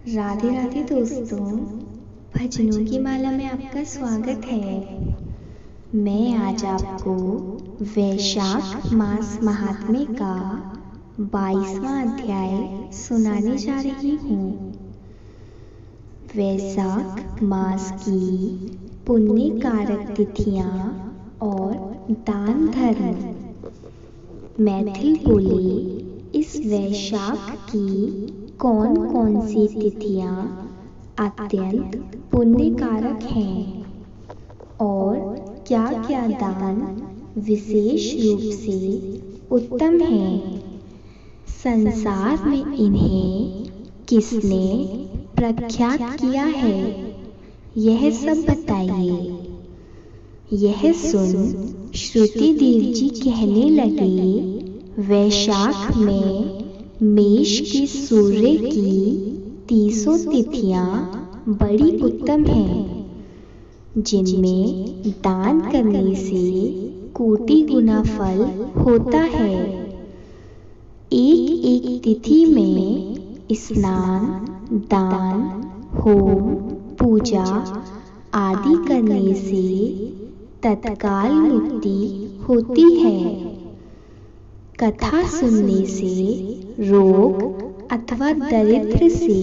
राधे राधे दोस्तों, भजनों की माला में आपका स्वागत है। मैं आज आपको वैशाख मास महात्म्य का 22वां अध्याय सुनाने जा रही हूँ। वैशाख मास की पुण्य कारक तिथियाँ और दान धर्म। मैथिल बोले, इस वैशाख की कौन कौन सी तिथियां अत्यंत पुण्य कारक हैं और क्या क्या दान विशेष रूप से उत्तम हैं। संसार में इन्हें किसने प्रख्यात किया है, यह सब बताइए। यह सुन श्रुति देव जी कहने लगे, वैशाख में मेष के सूर्य की 30 तिथियां बड़ी उत्तम हैं, जिनमें दान करने से कोटि गुना फल होता है। एक एक तिथि में स्नान, दान, होम, पूजा आदि करने से तत्काल मुक्ति होती है। कथा सुनने से रोग अथवा दरिद्र से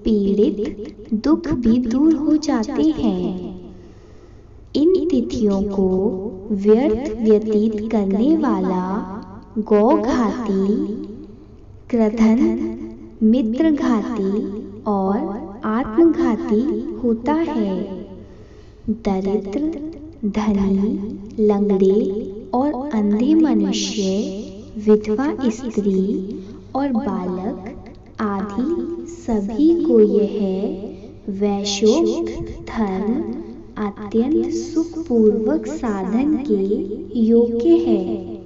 पीड़ित दुख भी दूर हो जाते हैं। इन तिथियों को व्यर्थ व्यतीत करने वाला गौघाती, कृधन, मित्रघाती और आत्मघाती होता है। दरिद्र, धनी, लंगड़े और अंधे मनुष्य, विधवा स्त्री और बालक आदि सभी को यह वैशोक्त धर्म अत्यंत सुखपूर्वक साधन के योग्य है।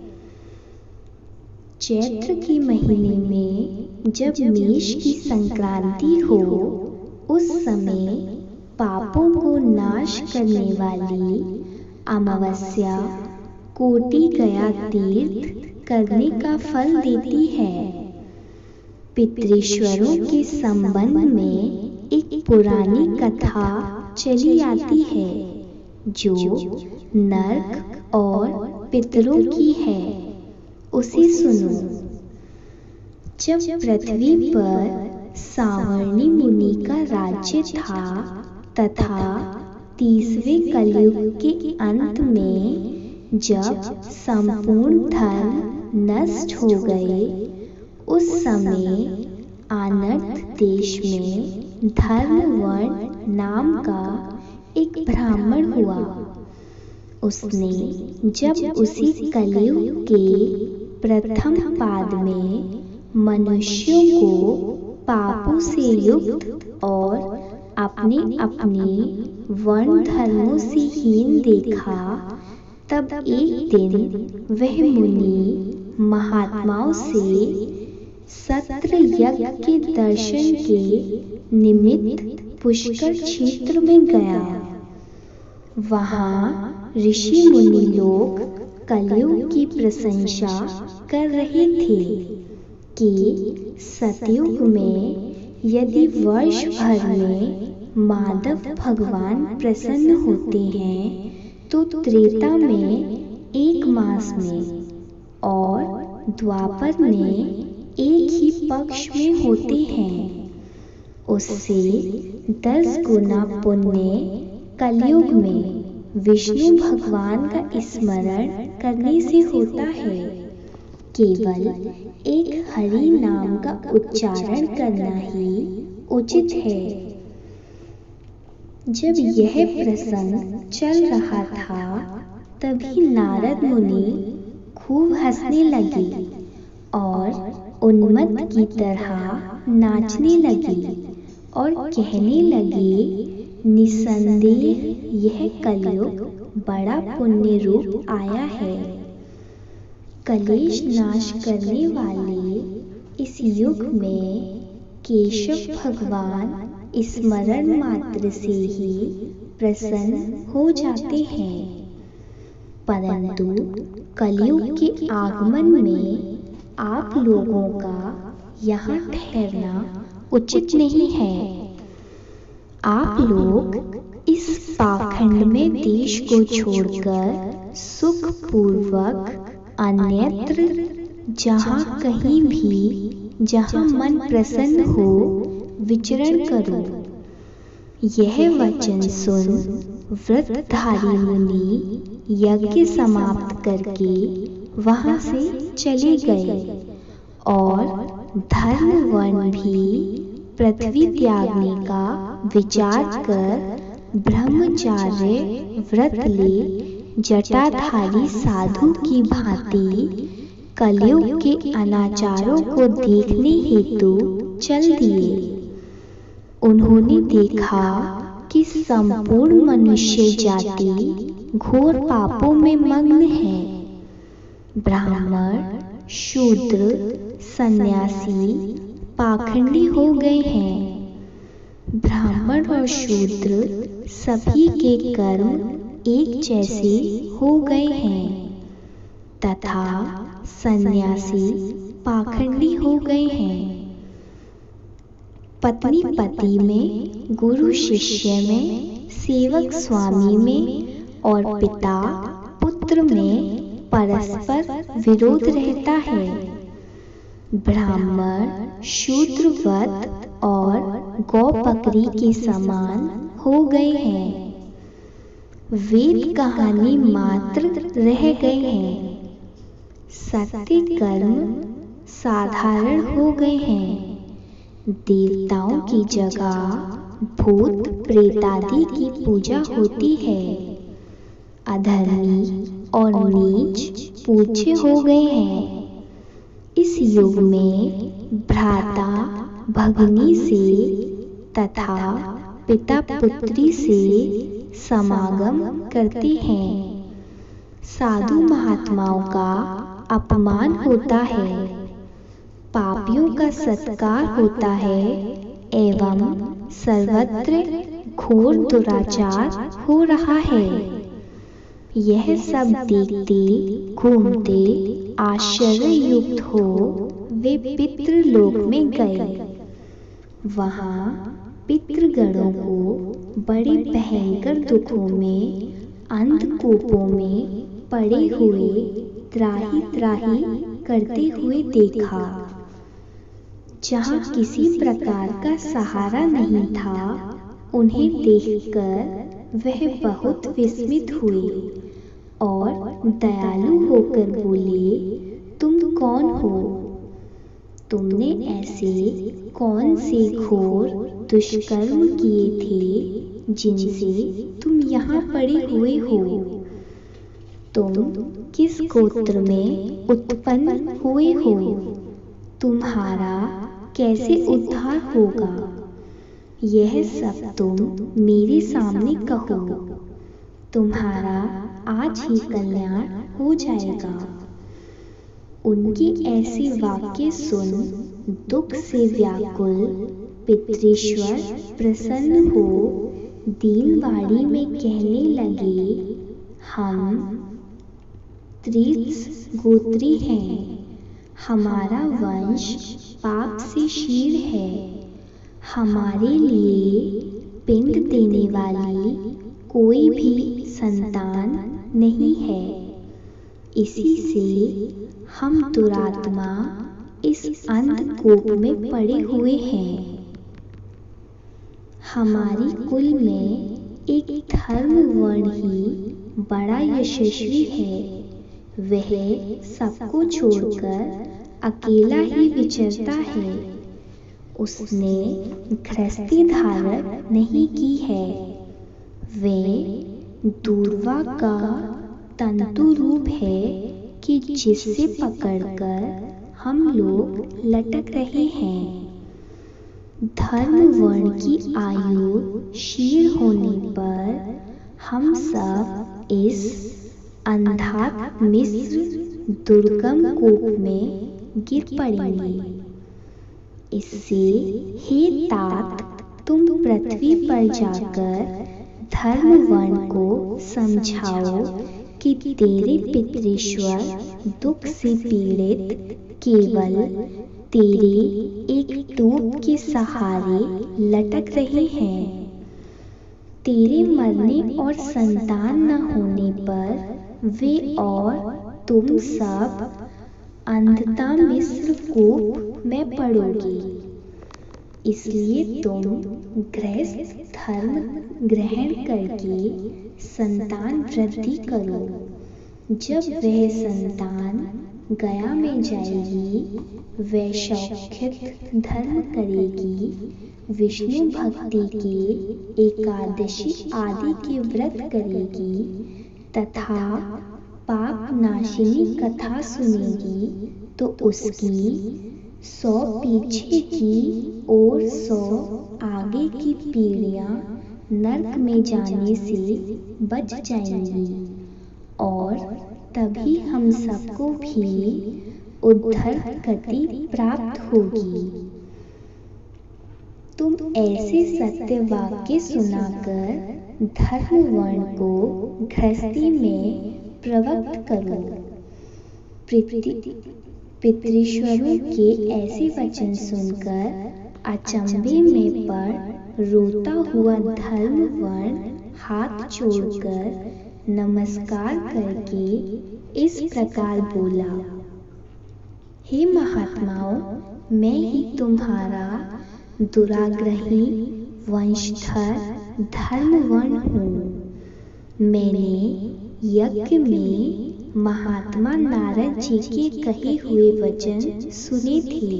चैत्र के महीने में जब मेष की संक्रांति हो, उस समय पापों को नाश करने वाली अमावस्या कोटि गया तीर्थ करने का फल देती है। पितृश्वरों के संबंध में एक पुरानी कथा चली आती है, जो नर्क और पितरों की है। उसे सुनो। जब पृथ्वी पर सावर्णी मुनि का राज्य था तथा 30वें कलयुग के अंत में जब संपूर्ण धर्म नष्ट हो गए, उस समय आनर्त देश में धर्मवर्ण नाम का एक ब्राह्मण हुआ। उसने जब उसी कलयुग के प्रथम पाद में मनुष्यों को पापों से युक्त और अपने अपने वर्ण धर्मों से हीन देखा, तब एक दिन वह मुनि महात्माओं से सत्र यज्ञ के दर्शन के निमित्त पुष्कर क्षेत्र में गया। वहाँ ऋषि मुनि लोग कलयुग की प्रशंसा कर रहे थे कि सतयुग में यदि वर्ष भर में माधव भगवान प्रसन्न होते हैं, तो त्रेता में 1 मास में और द्वापर में एक ही पक्ष में होते हैं। उससे 10 गुना पुण्य कलयुग में विष्णु भगवान का स्मरण करने से होता है। केवल एक हरि नाम का उच्चारण करना ही उचित है। जब यह प्रसंग चल रहा था, तभी नारद मुनि खूब हंसने लगे और उन्मत्त की तरह नाचने लगे और कहने लगे, निसंदेह यह कलयुग बड़ा पुण्य रूप आया है। कलेश नाश करने वाले इस युग में केशव भगवान स्मरण मात्र से ही प्रसन्न हो जाते हैं। परंतु कलयुग के आगमन में आप लोगों का यहाँ ठहरना उचित नहीं है। आप लोग इस पाखंड में देश को छोड़कर सुखपूर्वक अन्यत्र जहाँ कहीं भी जहाँ मन प्रसन्न हो विचरण करो। यह वचन सुन व्रतधारी मुनि यज्ञ समाप्त करके वहां से चले गए और धर्मवन भी पृथ्वी त्यागने का विचार कर ब्रह्मचार्य व्रत ले जटाधारी साधु की भांति कलयुग के अनाचारों को देखने हेतु चल दिए। उन्होंने देखा कि संपूर्ण मनुष्य जाति घोर पापों में मग्न है। ब्राह्मण, शूद्र, सन्यासी पाखंडी हो गए हैं। ब्राह्मण और शूद्र सभी के कर्म एक जैसे हो गए हैं तथा सन्यासी पाखंडी हो गए हैं। पत्नी पति में, गुरु शिष्य में, सेवक स्वामी में और पिता पुत्र में परस्पर विरोध रहता है। ब्राह्मण शूद्रवत और गौ बकरी के समान हो गए हैं। वेद कहानी मात्र रह गए हैं। सत्य कर्म साधारण हो गए हैं। देवताओं की जगह भूत प्रेत आदि की पूजा होती है। अधर्मी और नीच पूज्य हो गए हैं। इस युग में भ्राता भगिनी से तथा पिता पुत्री से समागम करते हैं। साधु महात्माओं का अपमान होता है, पापियों का सत्कार होता है एवं सर्वत्र घोर दुराचार हो रहा है। यह सब देखते घूमते आश्चर्य युक्त हो वे पितृलोक में गए। वहां पितृगणों को बड़े भयंकर दुखों में, अंधकूपों में पड़े हुए त्राही त्राही करते हुए देखा। जहाँ किसी प्रकार का सहारा नहीं था, उन्हें देखकर वह बहुत विस्मित हुए और दयालु होकर बोले, तुम कौन हो? तुमने ऐसे कौन से घोर दुष्कर्म किए थे जिनसे तुम यहाँ पड़े हुए हो? तुम किस गोत्र में उत्पन्न हुए हो? तुम्हारा कैसे उद्धार होगा? यह सब तुम मेरे सामने कहो, तुम्हारा आज ही कल्याण हो जाएगा। उनके ऐसे वाक्य सुन दुख से व्याकुल पितृश्वर प्रसन्न हो दीनवाणी में कहने लगे, हम त्रिस गोत्री हैं। हमारा वंश पाप से क्षीण है। हमारे लिए पिंड देने वाली कोई भी संतान नहीं है। इसी से हम दुरात्मा इस अंधकूप में पड़े हुए हैं। हमारी कुल में एक धर्म वर्ण ही बड़ा यशस्वी है। वह सबको छोड़कर अकेला ही विचरता है। उसने गृहस्थी धारण नहीं की है। वे दूर्वा का तंतु रूप है कि जिससे पकड़कर हम लोग लटक रहे हैं। धर्म वर्ण की आयु क्षीण होने पर हम सब इस अंधात मिस्र दुर्गम कूप में गिर पड़ेंगे। इससे हे तात, तुम पृथ्वी पर जाकर धर्म वर्ण को समझाओ कि तेरे पितृश्वर दुख से पीड़ित केवल तेरे एक टूप के सहारे लटक रहे हैं। तेरे मरने और संतान न होने पर वे और तुम सब अंधता मिस्र कूप में पड़ोगे। इसलिए तुम गृहस्थ धर्म ग्रहण करके संतान वृद्धि करो। जब वह संतान गया में जाएगी, वह शौख्यत धर्म करेगी, विष्णु भक्ति के एकादशी आदि के व्रत करेगी तथा पाप नाशिनी कथा सुनेगी, तो उसकी 100 पीछे की और 100 आगे की पीढ़ियां नरक में जाने से बच जाएंगी और तभी हम सबको भी उद्धर गति प्राप्त होगी। तुम ऐसे सत्य वाक्य सुनाकर धर्म वर्ण को गृहस्थी में प्रवृत्त करो। पितृश्वरों के ऐसे वचन सुनकर अचंभे में पड़ रोता हुआ धर्म वर्ण हाथ जोड़कर नमस्कार करके इस प्रकार बोला, हे महात्माओं, मैं ही तुम्हारा दुराग्रही वंशधर धर्मवर्ण हूँ। मैंने यज्ञ में महात्मा नारद जी के कहे हुए वचन सुने थे।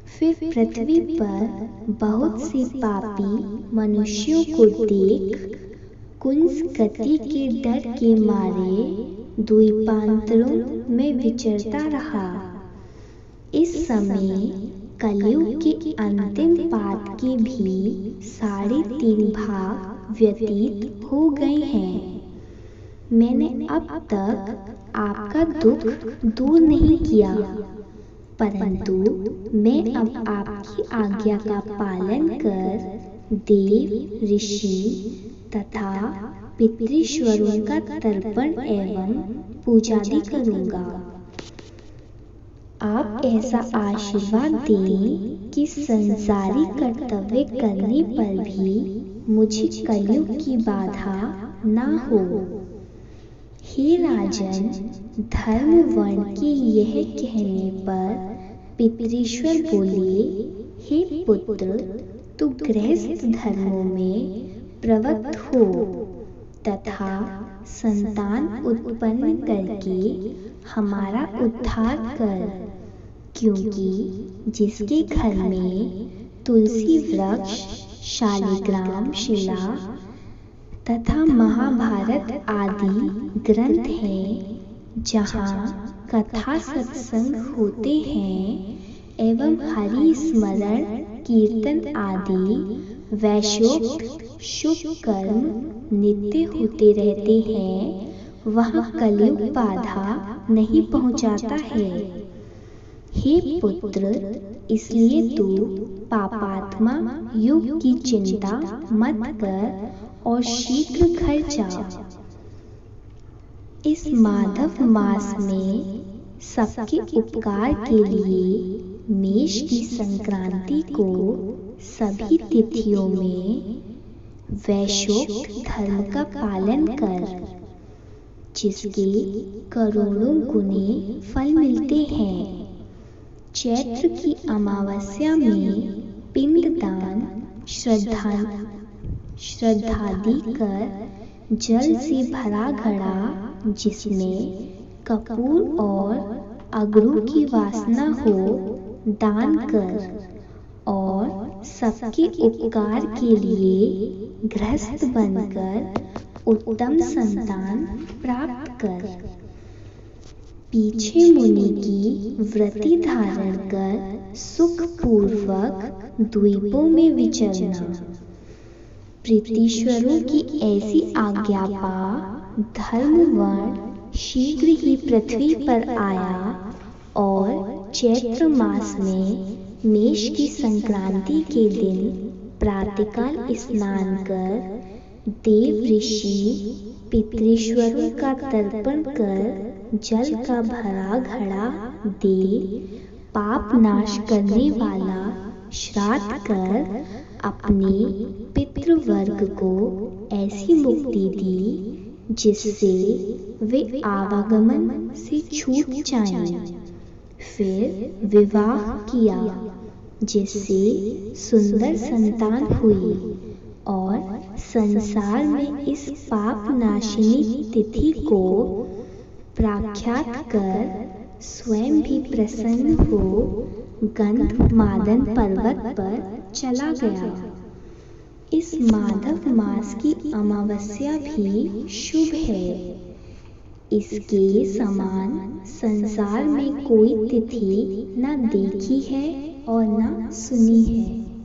फिर पृथ्वी पर बहुत से पापी मनुष्यों को देख कुंस गति के डर के मारे द्वीपांतरों में विचरता रहा। इस समय कलयुग के अंतिम पाद के भी 3.5 भाग व्यतीत हो गए हैं। मैंने अब तक आपका दुख दूर नहीं किया, परंतु मैं अब आपकी आज्ञा का पालन कर देव, ऋषि तथा पितृश्वरों का तर्पण एवं पूजादि करूंगा। आप ऐसा आशीर्वाद दें कि संसारी कर्तव्य करने पर भी मुझे कलयुग की बाधा ना हो। हे राजन, धर्म वर्ण के यह कहने पर पितृश्वर बोले, हे पुत्र, तू गृहस्थ धर्मों में प्रवृत्त हो तथा संतान उत्पन्न करके हमारा उद्धार कर, क्योंकि जिसके घर में तुलसी वृक्ष, शालिग्राम शिला तथा महाभारत आदि ग्रंथ हैं, जहाँ कथा सत्संग होते हैं एवं हरि स्मरण कीर्तन आदि वैशोक्त शुभ कर्म नित्य होते रहते हैं, वहाँ कलयुग बाधा नहीं पहुँचाता है। हे पुत्र, इसलिए तू पापात्मा युग की चिंता मत कर और शीघ्र घर जा। इस माधव मास में सबके उपकार के लिए मेष की संक्रांति को सभी तिथियों में वैशोक्त धर्म का पालन कर, जिसके करोड़ों गुने फल मिलते हैं। चैत्र की अमावस्या में पिंडदान श्रद्धादि कर जल से भरा घड़ा जिसमें कपूर और अगरू की वासना हो दान कर और सबके उपकार के लिए गृहस्थ बनकर उत्तम संतान प्राप्त कर। पीछे मुनि की व्रति धारण कर सुख पूर्वक द्वीपों में विचरना। प्रीतिश्वरों की ऐसी आज्ञा पा धर्मवर्ण शीघ्र ही पृथ्वी पर आया और चैत्र मास में मेष की संक्रांति के दिन प्रातःकाल स्नान कर देव, ऋषि, पितृश्वरों का तर्पण कर जल का भरा घड़ा दे पाप नाश करने वाला श्राद्ध कर अपने पितृवर्ग को ऐसी मुक्ति दी जिससे वे आवागमन से छूट जाएं। फिर विवाह किया जिससे सुंदर संतान हुई और संसार में इस पाप नाशिनी तिथि को प्रख्यात कर स्वयं भी प्रसन्न हो गंधमादन पर्वत पर चला गया। इस माधव मास की अमावस्या भी शुभ है। इसके समान संसार में कोई तिथि न देखी है और न सुनी है।